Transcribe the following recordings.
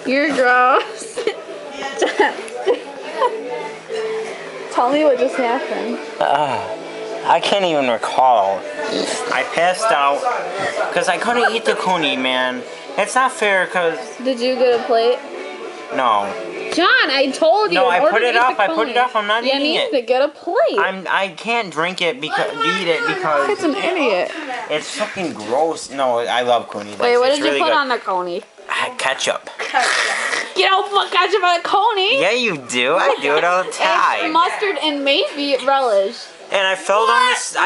You're gross. Tell me what just happened. I can't even recall. I passed out because I couldn't eat the kuni, man. It's not fair because... Did you get a plate? No. John, I told you. No, I put it up. I put it up. I'm not eating it. You need to get a plate. I can't drink it because eat it because It's an idiot. it's fucking gross. No, I love kuni. Wait, what It's did you really put good. on the coney? Ketchup. You don't put ketchup on a coney. Yeah, you do. I do it all the It's time. mustard and maybe relish. And I fell down this.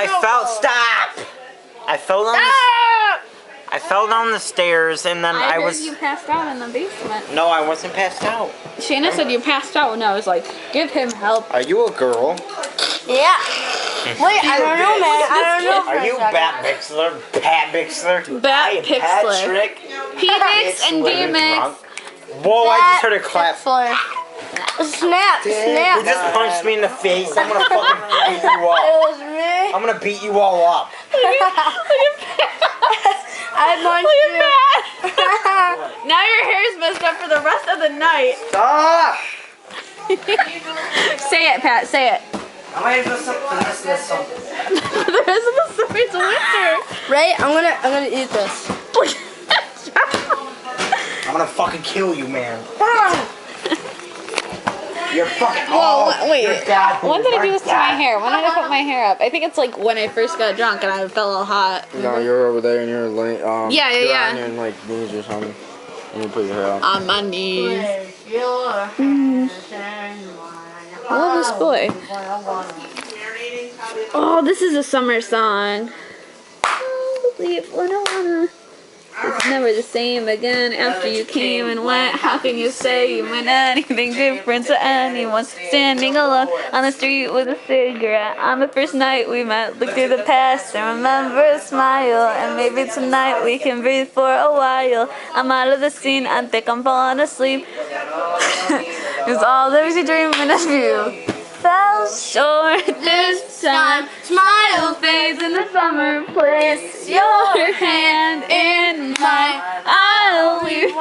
I fell down the stairs, and then I heard was. you passed out in the basement. No, I wasn't passed out. Shayna said you passed out, and I was like, give him help. Are you a girl? Yeah. Wait, I don't know, man. I don't know. Are you Bat Bixler? Pat Bixler? Bat I am Pixler. Patrick. P-Mix and Pixler D-Mix. drunk. Whoa, I just heard a clap. Snap, You snap. just punched me in the face. I'm gonna fucking beat you It up. was me. I'm gonna beat you all up. I punched you. Now your hair's messed up for the rest of the night. Stop! Say it, Pat. Say it. I'm gonna do something. The rest of the story's winter. Right? I'm gonna eat this. I'm gonna fucking kill you, man. You're fucking. Whoa, oh, wait. you're God. When did I do this to my hair? When did I put my hair up? I think it's like when I first got drunk and I felt all hot. No, you're over there and you're laying. Yeah, you're yeah. on your like knees or something, and you put your hair up. On my knees. I love this boy. Oh, this is a summer song. Oh, leave when I wanna. It's never the same again after you came and went. How can you say you meant anything different to anyone? Standing alone on the street with a cigarette. On the first night we met, look through the past and remember a smile. And maybe tonight we can breathe for a while. I'm out of the scene, I think I'm falling asleep. Cause all there's a dreaming of you. Fell short this time. Smile fades in the summer. Place your hand in mine. I'll leave.